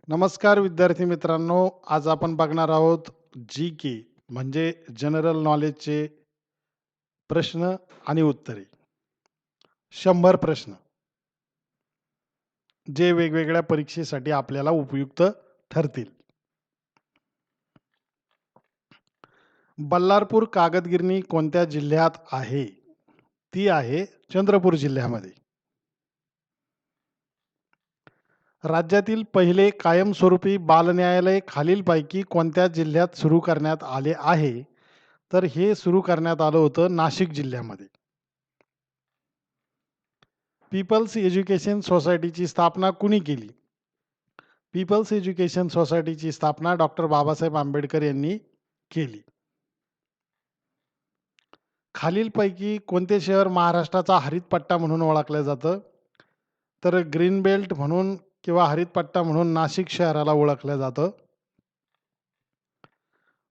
नमस्कार विद्यार्थी मित्रांनो. आज आपण बघणार आहोत जी के म्हणजे जनरल नॉलेजचे प्रश्न आणि उत्तरे. 100 प्रश्न जे वेगवेगळ्या परीक्षेसाठी आपल्याला उपयुक्त ठरतील. बल्लारपूर कागदगिरणी कोणत्या जिल्ह्यात आहे? ती आहे चंद्रपूर जिल्ह्यामध्ये. राज्यातील पहिले कायमस्वरूपी बालन्यायालय खालीलपैकी कोणत्या जिल्ह्यात सुरू करण्यात आले आहे? तर हे सुरू करण्यात आलं होतं नाशिक जिल्ह्यामध्ये. पीपल्स एज्युकेशन सोसायटीची स्थापना कुणी केली? पीपल्स एज्युकेशन सोसायटीची स्थापना डॉक्टर बाबासाहेब आंबेडकर यांनी केली. खालीलपैकी कोणते शहर महाराष्ट्राचा हरित पट्टा म्हणून ओळखलं जातं? तर ग्रीन बेल्ट म्हणून किंवा हरित पट्टा म्हणून नाशिक शहराला ओळखलं जातं.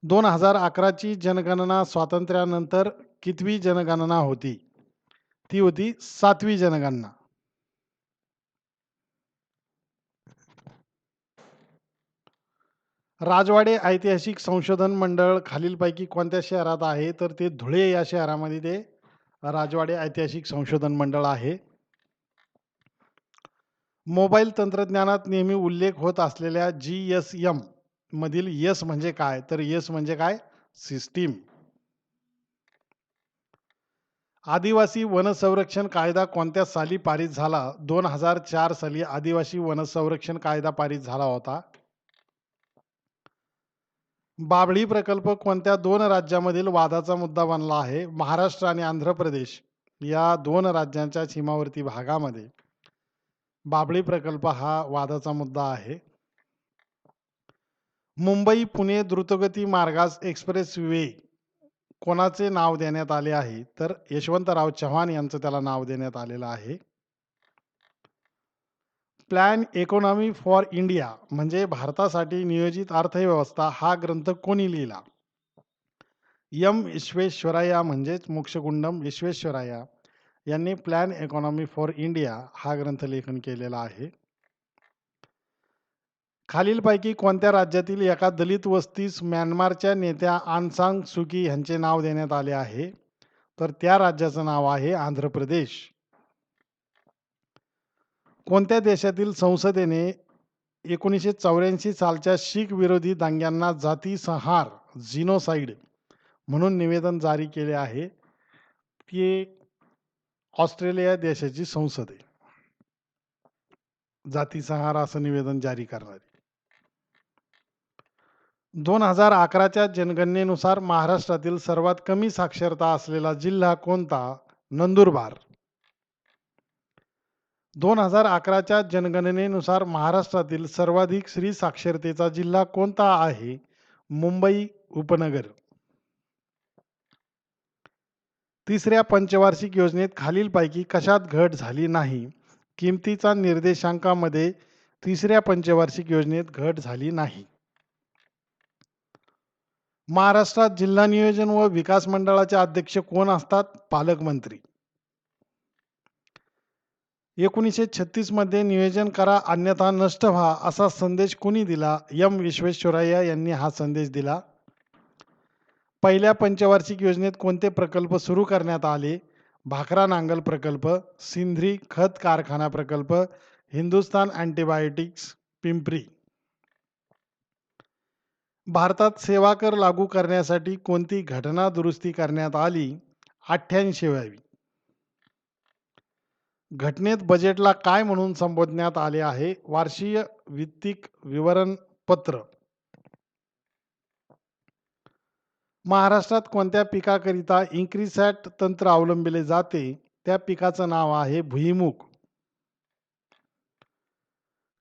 2011ची जनगणना स्वातंत्र्यानंतर कितवी जनगणना होती? ती होती 7वी जनगणना. राजवाडे ऐतिहासिक संशोधन मंडळ खालीलपैकी कोणत्या शहरात आहे? तर ते धुळे या शहरामध्ये ते राजवाडे ऐतिहासिक संशोधन मंडळ आहे. मोबाईल तंत्रज्ञानात नेहमी उल्लेख होत असलेल्या GSM मधील यस म्हणजे काय? तर यस म्हणजे काय? सिस्टीम. आदिवासी वन संरक्षण कायदा कोणत्या साली पारित झाला? 2004 साली आदिवासी वन संरक्षण कायदा पारित झाला होता. बाभळी प्रकल्प कोणत्या 2 राज्यामधील वादाचा मुद्दा बनला आहे? महाराष्ट्र आणि आंध्र प्रदेश या 2 राज्यांच्या सीमावर्ती भागामध्ये बाभळी प्रकल्प हा वादाचा मुद्दा आहे. मुंबई पुणे द्रुतगती मार्गास एक्सप्रेस वे कोणाचे नाव देण्यात आले आहे? तर यशवंतराव चव्हाण यांचं त्याला नाव देण्यात आलेलं आहे. प्लॅन इकॉनॉमी फॉर इंडिया म्हणजे भारतासाठी नियोजित अर्थव्यवस्था हा ग्रंथ कोणी लिहिला? विश्वेश्वरय्या म्हणजेच मोक्षगुंडम विश्वेश्वरय्या यांनी प्लॅन इकॉनॉमी फॉर इंडिया हा ग्रंथ लेखन केलेला आहे. खालीलपैकी कोणत्या राज्यातील एका दलित वस्तीस म्यानमारच्या नेत्या आंग सान सुकी यांचे नाव देण्यात आले आहे? तर त्या राज्याचं नाव आहे आंध्र प्रदेश. कोणत्या देशातील संसदेने 1984 सालच्या शीख विरोधी दांग्यांना जातीसंहार जिनोसाइड म्हणून निवेदन जारी केले आहे? ते ऑस्ट्रेलिया देशाची संसद आहे जातीसंहार असं निवेदन जारी करणारी. 2011च्या जनगणनेनुसार महाराष्ट्रातील सर्वात कमी साक्षरता असलेला जिल्हा कोणता? नंदुरबार. 2011च्या जनगणनेनुसार महाराष्ट्रातील सर्वाधिक स्त्री साक्षरतेचा जिल्हा कोणता आहे? मुंबई उपनगर. तिसऱ्या पंचवार्षिक योजनेत खालीलपैकी कशात घट झाली नाही? किमतीचा निर्देशांकामध्ये तिसऱ्या पंचवार्षिक योजनेत घट झाली नाही. महाराष्ट्रात जिल्हा नियोजन व विकास मंडळाचे अध्यक्ष कोण असतात? पालकमंत्री. 1936 मध्ये नियोजन करा अन्यथा नष्ट व्हा असा संदेश कोणी दिला? विश्वेश्वरय्या यांनी हा संदेश दिला. पहिल्या पंचवार्षिक योजनेत कोणते प्रकल्प सुरू करण्यात आले? भाकरा नांगल प्रकल्प, सिंधरी खत कारखाना प्रकल्प, हिंदुस्तान अँटीबायोटिक्स, पिंपरी. भारतात सेवा कर लागू करण्यासाठी कोणती घटना दुरुस्ती करण्यात आली? 88वी. घटनेत बजेटला काय म्हणून संबोधण्यात आले आहे? वार्षिक वित्तीय विवरणपत्र. महाराष्ट्रात कोणत्या पिकाकरिता इन्क्रिसॅट तंत्र अवलंबिले जाते? त्या पिकाचं नाव आहे भुईमूग.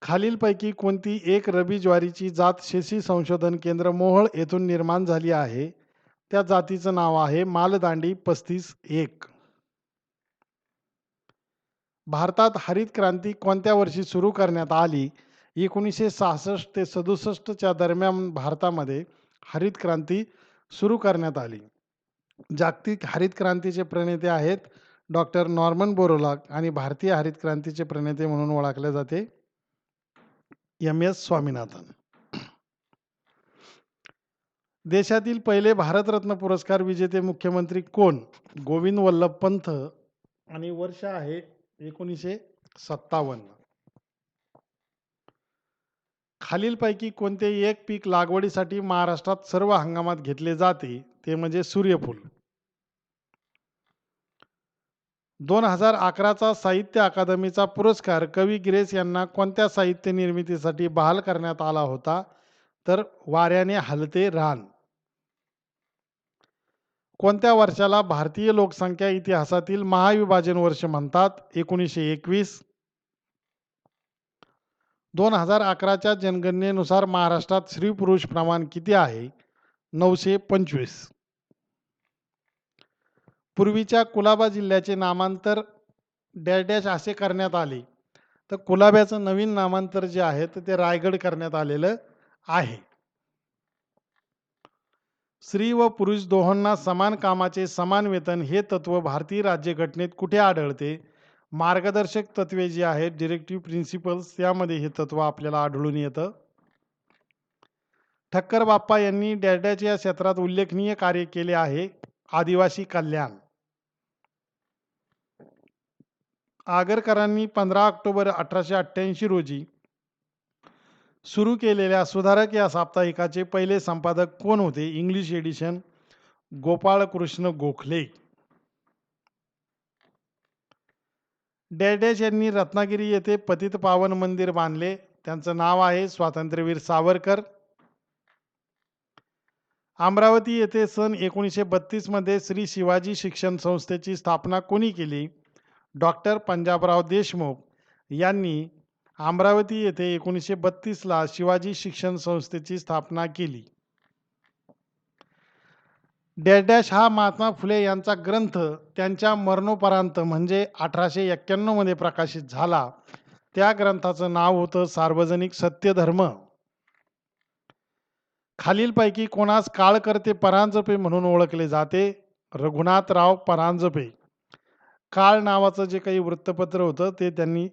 खालीलपैकी कोणती एक रबी ज्वारीची जात शेती संशोधन केंद्र मोहोळ येथून निर्माण झाली आहे? त्या जातीचं नाव आहे मालदांडी 35-1. भारतात हरित क्रांती कोणत्या वर्षी सुरू करण्यात आली? 1966 ते 67च्या दरम्यान भारतामध्ये हरित क्रांती सुरू करण्यात आली. जागतिक हरित क्रांतीचे प्रणेते आहेत डॉक्टर नॉर्मन बोरलॉग आणि भारतीय हरित क्रांतीचे प्रणेते म्हणून ओळखले जाते एम.एस. स्वामीनाथन. देशातील पहिले भारतरत्न पुरस्कार विजेते मुख्यमंत्री कोण? गोविंद वल्लभ पंत. आणि वर्ष आहे 1957. खालीलपैकी कोणते एक पीक लागवडीसाठी महाराष्ट्रात सर्व हंगामात घेतले जाते? ते म्हणजे सूर्यफूल. 2011चा साहित्य अकादमीचा पुरस्कार कवी गिरीश यांना कोणत्या साहित्य निर्मितीसाठी बहाल करण्यात आला होता? तर वाऱ्याने हलते रान. कोणत्या वर्षाला भारतीय लोकसंख्या इतिहासातील महाविभाजन वर्ष म्हणतात? 1921. 2011च्या जनगणनेनुसार महाराष्ट्रात स्त्री पुरुष प्रमाण किती आहे? 925. पूर्वीच्या कुलाबा जिल्ह्याचे नामांतर डॅश डॅश असे करण्यात आले. तर कुलाब्याचं नवीन नामांतर जे आहे तर ते रायगड करण्यात आलेलं आहे. स्त्री व पुरुष दोहोंना समान कामाचे समान वेतन हे तत्व भारतीय राज्यघटनेत कुठे आढळते? मार्गदर्शक तत्वे जी आहेत, डिरेक्टिव्ह प्रिन्सिपल्स, त्यामध्ये हे तत्व आपल्याला आढळून येतं. ठक्कर बाप्पा यांनी डॅश डॅश या क्षेत्रात उल्लेखनीय कार्य केले आहे. आदिवासी कल्याण. आगरकरांनी 15 ऑक्टोबर 1888 रोजी सुरू केलेल्या सुधारक या साप्ताहिकाचे पहिले संपादक कोण होते? English edition Gopalkrishna Gokhale. Dash dash यांनी रत्नागिरी येथे पतितपावन मंदिर बांधले. त्यांचं नाव आहे स्वातंत्र्यवीर सावरकर. अमरावती येथे सन 1932 मध्ये श्री शिवाजी शिक्षण संस्थेची स्थापना कोणी केली? डॉक्टर पंजाबराव देशमुख यांनी अमरावती येथे 1932ला शिवाजी शिक्षण संस्थेची स्थापना केली. डॅश डॅश हा महात्मा फुले यांचा ग्रंथ त्यांच्या मरणोपरांत म्हणजे 1891 मध्ये प्रकाशित झाला. त्या ग्रंथाचं नाव होतं सार्वजनिक सत्यधर्म. खालीलपैकी कोणास काळकर्ते परांजपे म्हणून ओळखले जाते? रघुनाथराव परांजपे. काळ नावाचं जे काही वृत्तपत्र होतं ते त्यांनी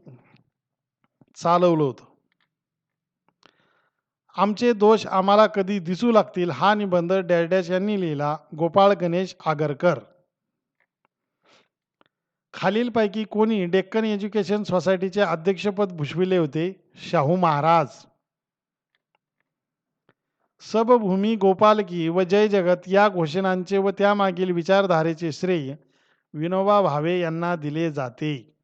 चालवलं होतं. आमचे दोष आम्हाला कधी दिसू लागतील हा निबंध डॅश डॅश यांनी लिहिला. गोपाळ गणेश आगरकर. खालीलपैकी कोणी डेक्कन एज्युकेशन सोसायटीचे अध्यक्षपद भूषविले होते? शाहू महाराज. सबभूमी गोपाल की व जय जगत या घोषणांचे व त्यामागील विचारधारेचे श्रेय विनोबा भावे यांना दिले जाते.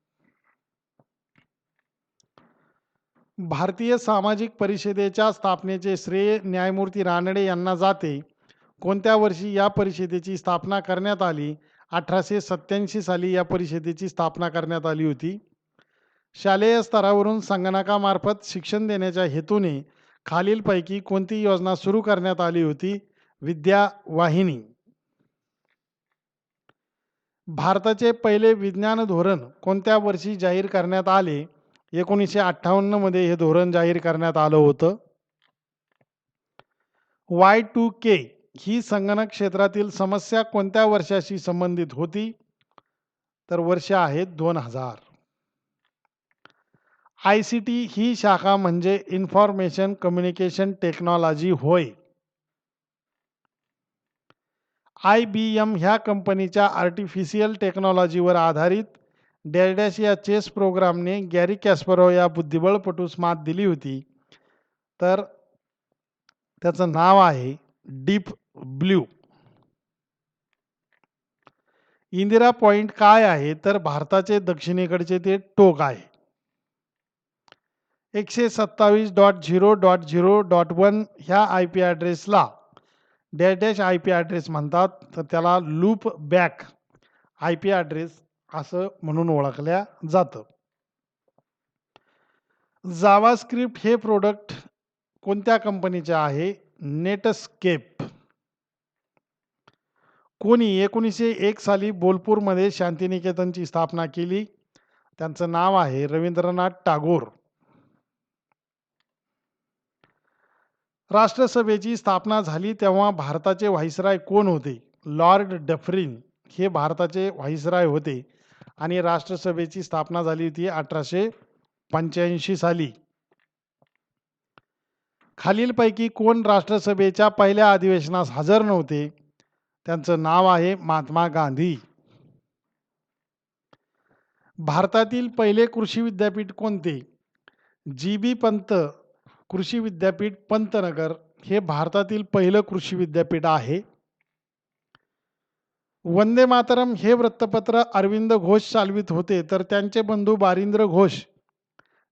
भारतीय सामाजिक परिषदेच्या स्थापनेचे श्रेय न्यायमूर्ती रानडे यांना जाते. कोणत्या वर्षी या परिषदेची स्थापना करण्यात आली? 1887 साली या परिषदेची स्थापना करण्यात आली होती. शालेय स्तरावरून संगणकामार्फत शिक्षण देण्याच्या हेतूने खालीलपैकी कोणती योजना सुरू करण्यात आली होती? विद्या वाहिनी. भारताचे पहिले विज्ञान धोरण कोणत्या वर्षी जाहीर करण्यात आले? 1958 मध्ये हे धोरण जाहीर करण्यात आलं होतं. Y2K ही संगणक क्षेत्रातील समस्या कोणत्या वर्षाशी संबंधित होती? तर वर्ष आहे 2000. ICT ही शाखा म्हणजे इन्फॉर्मेशन कम्युनिकेशन टेक्नॉलॉजी होय. IBM ह्या कंपनीच्या आर्टिफिशियल टेक्नॉलॉजीवर आधारित डॅश डॅश या चेस प्रोग्रामने गॅरी कॅस्परोव या बुद्धिबळपटूस मात दिली होती. तर त्याचं नाव आहे डीप ब्ल्यू. इंदिरा पॉइंट काय आहे? तर भारताचे दक्षिणेकडचे ते टोक आहे. 127.0.0.1 ह्या IP ॲड्रेसला डॅश डॅश IP ॲड्रेस म्हणतात. तर त्याला लूप बॅक IP ॲड्रेस असं म्हणून ओळखल्या जातं. जावास्क्रिप्ट हे प्रोडक्ट कोणत्या कंपनीचे आहे? नेटस्केप. कोणी 1901 साली बोलपूरमध्ये शांतिनिकेतनची स्थापना केली? त्यांचं नाव आहे रवींद्रनाथ टागोर. राष्ट्रसभेची स्थापना झाली तेव्हा भारताचे व्हाईसराय कोण होते? लॉर्ड डफरिन हे भारताचे व्हाईसराय होते आणि राष्ट्रसभेची स्थापना झाली होती 1885 साली. खालीलपैकी कोण राष्ट्रसभेच्या पहिल्या अधिवेशनास हजर नव्हते? त्यांचं नाव आहे महात्मा गांधी. भारतातील पहिले कृषी विद्यापीठ कोणते? जी.बी. पंत कृषी विद्यापीठ पंतनगर हे भारतातील पहिलं कृषी विद्यापीठ आहे. वंदे मातरम हे वृत्तपत्र अरविंद घोष चालवित होते, तर त्यांचे बंधू बारिंद्र घोष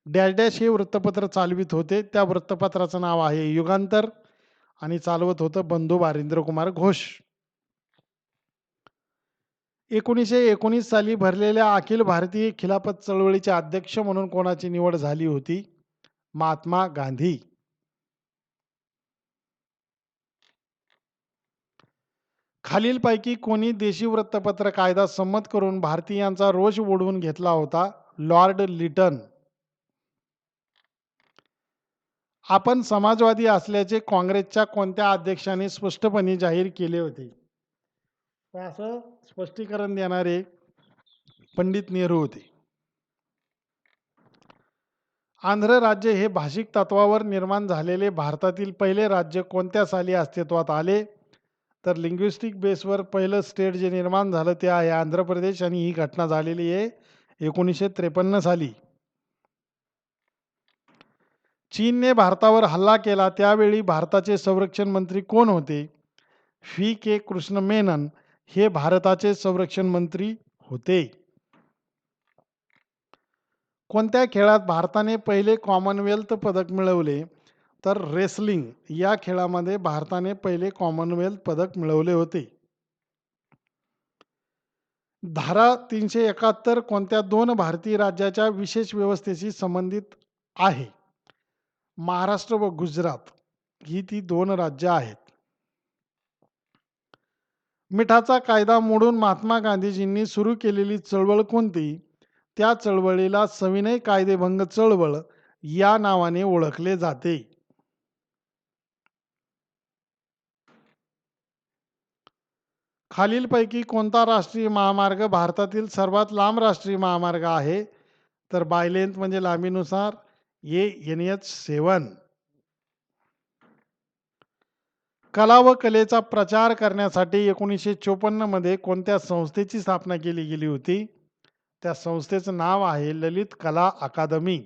डॅश डॅश हे वृत्तपत्र चालवित होते. त्या वृत्तपत्राचं नाव आहे युगांतर आणि चालवत होतं बंधू बारिंद्र कुमार घोष. 1919 साली भरलेल्या अखिल भारतीय खिलाफत चळवळीचे अध्यक्ष म्हणून कोणाची निवड झाली होती? महात्मा गांधी. खालीलपैकी कोणी देशी वृत्तपत्र कायदा संमत करून भारतीयांचा रोष ओढवून घेतला होता? Lord Lytton. आपण समाजवादी असल्याचे काँग्रेसच्या कोणत्या अध्यक्षाने स्पष्टपणे जाहीर केले होते? असं स्पष्टीकरण देणारे पंडित नेहरू होते. आंध्र राज्य हे भाषिक तत्वावर निर्माण झालेले भारतातील पहिले राज्य कोणत्या साली अस्तित्वात आले? तर लिंग्विस्टिक बेसवर पहिलं स्टेट जे निर्माण झालं ते आहे आंध्र प्रदेश आणि ही घटना झालेली आहे 1953 साली. चीनने भारतावर हल्ला केला त्यावेळी भारताचे संरक्षण मंत्री कोण होते? V.K. कृष्ण मेनन हे भारताचे संरक्षण मंत्री होते. कोणत्या खेळात भारताने पहिले कॉमनवेल्थ पदक मिळवले? तर रेसलिंग या खेळामध्ये भारताने पहिले कॉमनवेल्थ पदक मिळवले होते. धारा 371 कोणत्या दोन भारतीय राज्याच्या विशेष व्यवस्थेशी संबंधित आहे? महाराष्ट्र व गुजरात ही ती दोन राज्य आहेत. मिठाचा कायदा मोडून महात्मा गांधीजींनी सुरू केलेली चळवळ कोणती? त्या चळवळीला सविनय कायदेभंग चळवळ या नावाने ओळखले जाते. खालीलपैकी कोणता राष्ट्रीय महामार्ग भारतातील सर्वात लांब राष्ट्रीय महामार्ग आहे? तर बाय लेंथ म्हणजे लांबीनुसार NH7. कला व कलेचा प्रचार करण्यासाठी 1954 मध्ये कोणत्या संस्थेची स्थापना केली गेली होती? त्या संस्थेचं नाव आहे ललित कला अकादमी.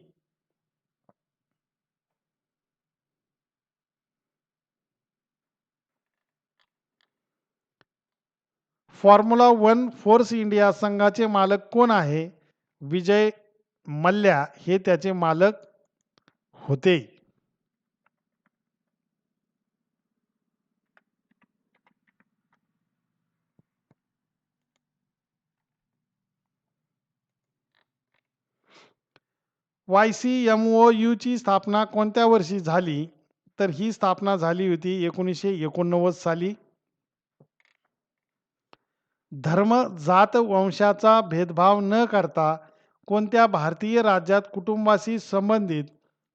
फॉर्म्युला 1 फोर्स इंडिया संघाचे मालक कोण आहे? विजय मल्ल्या हे त्याचे मालक होते. YCMOU ची स्थापना कोणत्या वर्षी झाली? तर ही स्थापना झाली होती 1989 साली. धर्म जात वंशाचा भेदभाव न करता कोणत्या भारतीय राज्यात कुटुंबाशी संबंधित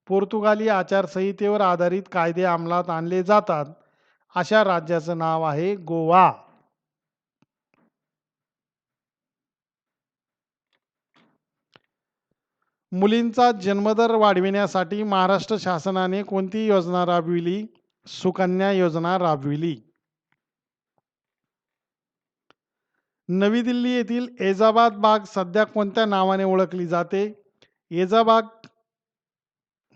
पोर्तुगाली आचारसंहितेवर आधारित कायदे अंमलात आणले जातात? अशा राज्याचं नाव आहे गोवा. मुलींचा जन्मदर वाढविण्यासाठी महाराष्ट्र शासनाने कोणती योजना राबविली? सुकन्या योजना राबविली. नवी दिल्ली येथील ऐजाबाद बाग सध्या कोणत्या नावाने ओळखली जाते? ऐजाबाद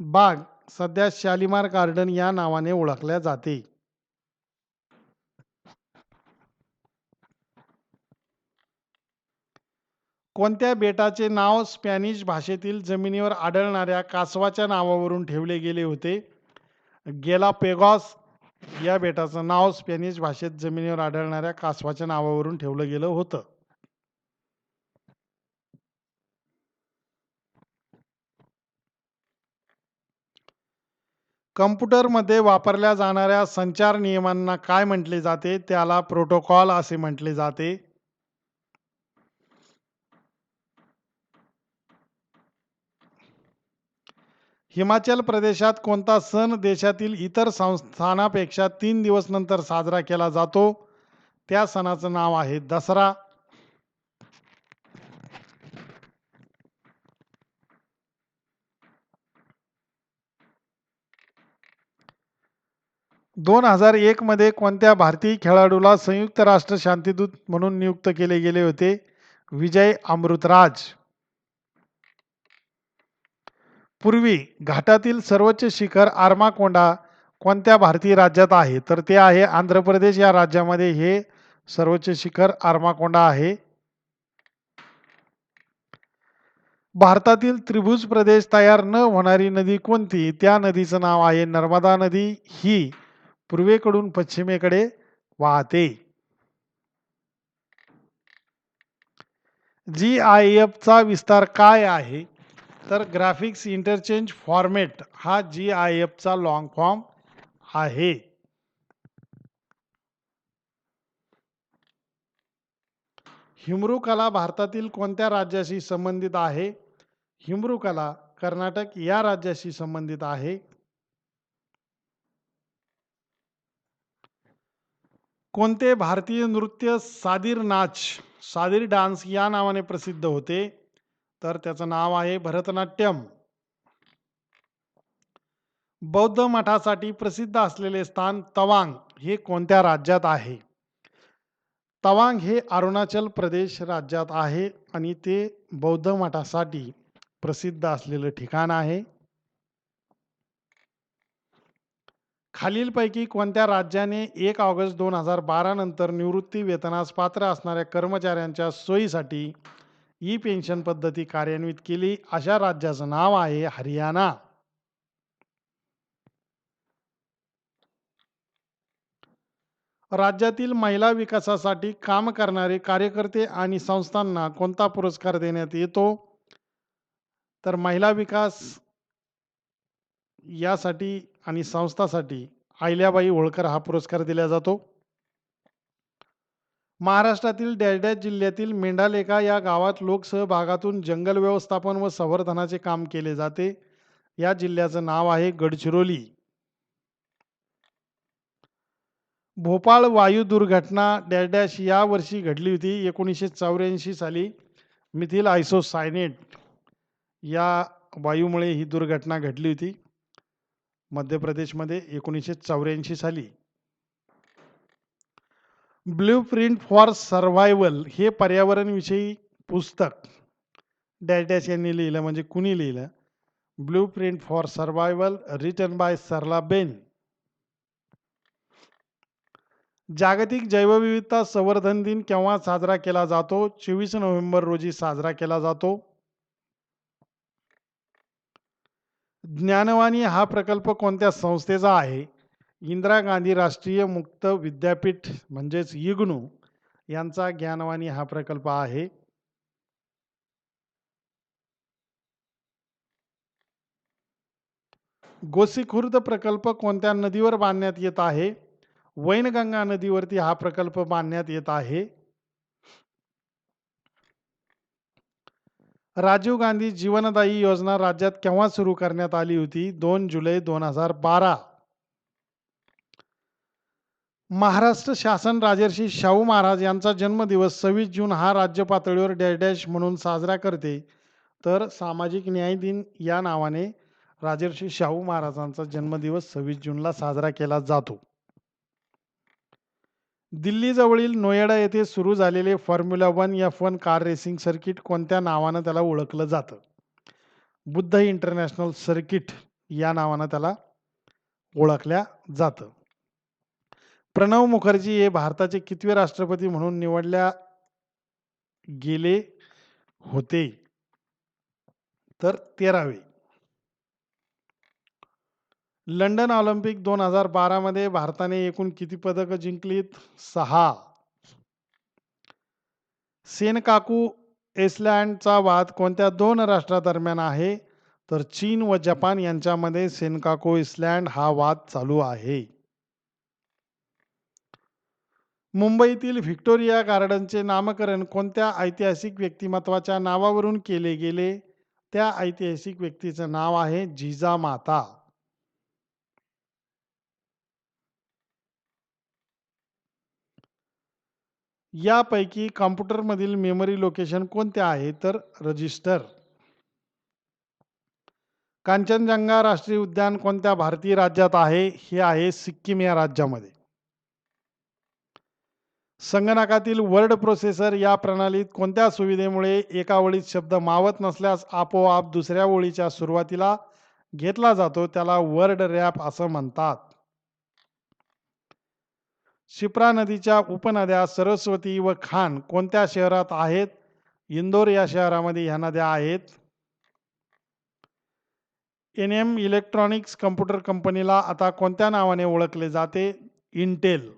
बाग सध्या शालिमार गार्डन या नावाने ओळखल्या जाते. कोणत्या बेटाचे नाव स्पॅनिश भाषेतील जमिनीवर आढळणाऱ्या कासवाच्या नावावरून ठेवले गेले होते? गेलापेगॉस या बेटाचं नाव स्पॅनिश भाषेत जमिनीवर आढळणाऱ्या कासवाच्या नावावरून ठेवलं गेलं होतं. कम्प्युटरमध्ये वापरल्या जाणाऱ्या संचार नियमांना काय म्हटले जाते? त्याला प्रोटोकॉल असे म्हटले जाते. हिमाचल प्रदेशात कोणता सण देशातील इतर संस्थानापेक्षा 3 दिवस नंतर साजरा केला जातो? त्या सणाचं नाव आहे दसरा. 2001 मध्ये कोणत्या भारतीय खेळाडूला संयुक्त राष्ट्र शांतिदूत म्हणून नियुक्त केले गेले होते? विजय अमृतराज. पूर्वी घाटातील सर्वोच्च शिखर आरमाकोंडा कोणत्या भारतीय राज्यात आहे? तर ते आहे आंध्र प्रदेश या राज्यामध्ये हे सर्वोच्च शिखर आरमाकोंडा आहे. भारतातील त्रिभुज प्रदेश तयार न होणारी नदी कोणती? त्या नदीचं नाव आहे नर्मदा नदी. ही पूर्वेकडून पश्चिमेकडे वाहते. GIF चा विस्तार काय आहे? तर ग्राफिक्स इंटरचेंज फॉर्मॅट हा GIF चा लॉंग फॉर्म आहे. हिमरू कला भारतातील कोणत्या राज्याशी संबंधित आहे? हिमरू कला कर्नाटक या राज्याशी संबंधित आहे. कोणते भारतीय नृत्य सादीर नाच, सादीर डान्स या नावाने प्रसिद्ध होते? तर त्याचं नाव आहे भरतनाट्यम. बौद्ध मठासाठी प्रसिद्ध असलेले स्थान तवांग हे कोणत्या राज्यात आहे? तवांग हे अरुणाचल प्रदेश राज्यात आहे आणि ते बौद्ध मठासाठी प्रसिद्ध असलेलं ठिकाण आहे. खालीलपैकी कोणत्या राज्याने 1 ऑगस्ट 2012 नंतर निवृत्ती वेतनास पात्र असणाऱ्या कर्मचाऱ्यांच्या सोयीसाठी ई पेन्शन पद्धती कार्यान्वित केली? अशा राज्याचं नाव आहे हरियाणा. राज्यातील महिला विकासासाठी काम करणारे कार्यकर्ते आणि संस्थांना कोणता पुरस्कार देण्यात येतो? तर महिला विकास यासाठी आणि संस्थासाठी अहिल्याबाई होळकर हा पुरस्कार दिला जातो. महाराष्ट्रातील डॅश जिल्ह्यातील मेंढालेखा या गावात लोकसहभागातून जंगल व्यवस्थापन व संवर्धनाचे काम केले जाते. या जिल्ह्याचं नाव आहे गडचिरोली. भोपाळ वायू दुर्घटना डॅश या वर्षी घडली होती. 1984 साली मिथिल आयसोसायनेट या वायूमुळे ही दुर्घटना घडली होती मध्य प्रदेशमध्ये 1984 साली. ब्ल्यू प्रिंट फॉर सर्व्हायव्हल हे पर्यावरणविषयी पुस्तक डॅश यांनी लिहिलं, म्हणजे कुणी लिहिलं? Blueprint for survival written by Sarla Ben. जागतिक जैवविविधता संवर्धन दिन केव्हा साजरा केला जातो? 24 नोव्हेंबर रोजी साजरा केला जातो. ज्ञानवाणी हा प्रकल्प कोणत्या संस्थेचा आहे? इंदिरा गांधी राष्ट्रीय मुक्त विद्यापीठ म्हणजेच इग्नू यांचा ज्ञानवाणी हा प्रकल्प आहे. गोसीखुर्द प्रकल्प कोणत्या नदीवर बांधण्यात येत आहे? वैनगंगा नदीवरती हा प्रकल्प बांधण्यात येत आहे. राजीव गांधी जीवनदायी योजना राज्यात केव्हा सुरू करण्यात आली होती? 2 जुलै 2012. महाराष्ट्र शासन राजर्षी शाहू महाराज यांचा जन्मदिवस 26 जून हा राज्य पातळीवर डॅश म्हणून साजरा करते? तर सामाजिक न्याय दिन या नावाने राजर्षी शाहू महाराजांचा जन्मदिवस 26 जूनला साजरा केला जातो. दिल्ली जवळील नोएडा येथे सुरू झालेले formula 1 F1 car racing circuit कोणत्या नावानं त्याला ओळखलं जातं? बुद्ध इंटरनॅशनल सर्किट या नावानं त्याला ओळखल्या जातं. प्रणव मुखर्जी हे भारताचे कितवे राष्ट्रपती म्हणून निवडल्या गेले होते? तर 13वे. लंडन ऑलिम्पिक 2012 मध्ये भारताने एकूण किती पदकं जिंकलीत? 6. सेनकाकू आइलँडचा वाद कोणत्या 2 राष्ट्रांदरम्यान आहे? तर चीन व जपान यांच्यामध्ये सेनकाकू आइलँड हा वाद चालू आहे. मुंबईतील व्हिक्टोरिया गार्डनचे नामकरण कोणत्या ऐतिहासिक व्यक्तिमत्वाच्या नावावरून केले गेले? त्या ऐतिहासिक व्यक्तीचं नाव आहे जिजामाता. यापैकी कॉम्प्युटरमधील मेमरी लोकेशन कोणते आहे? तर रजिस्टर. कांचनजंगा राष्ट्रीय उद्यान कोणत्या भारतीय राज्यात आहे? हे आहे सिक्कीम या राज्यामध्ये. संगणकातील वर्ड प्रोसेसर या प्रणालीत कोणत्या सुविधेमुळे एका ओळीत शब्द मावत नसल्यास आपोआप दुसऱ्या ओळीच्या सुरुवातीला घेतला जातो, त्याला वर्ड रॅप असं म्हणतात. शिप्रा नदीच्या उपनद्या सरस्वती व खान कोणत्या शहरात आहेत? इंदोर या शहरामध्ये ह्या नद्या आहेत. NM इलेक्ट्रॉनिक्स कम्प्युटर कंपनीला आता कोणत्या नावाने ओळखले जाते? इंटेल.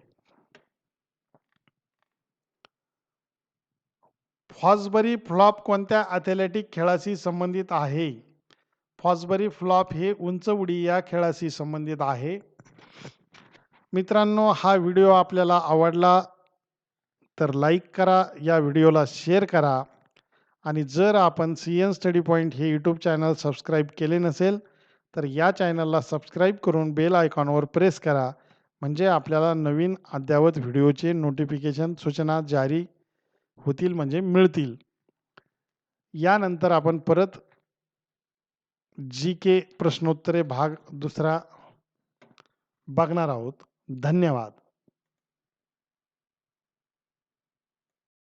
फॉसबरी फ्लॉप कोणत्या ॲथलेटिक खेळाशी संबंधित आहे? फॉसबरी फ्लॉप हे उंच उडी या खेळाशी संबंधित आहे. मित्रांनो, हा व्हिडिओ आपल्याला आवडला तर लाईक करा, या व्हिडिओला शेअर करा आणि जर आपण CN स्टडी पॉईंट हे यूट्यूब चॅनल सबस्क्राईब केले नसेल तर या चॅनलला सबस्क्राईब करून बेल आयकॉनवर प्रेस करा, म्हणजे आपल्याला नवीन अद्ययावत व्हिडिओचे नोटिफिकेशन सूचना जारी होतील, म्हणजे मिळतील. यानंतर आपण परत GK प्रश्नोत्तरे भाग दुसरा बघणार आहोत. धन्यवाद.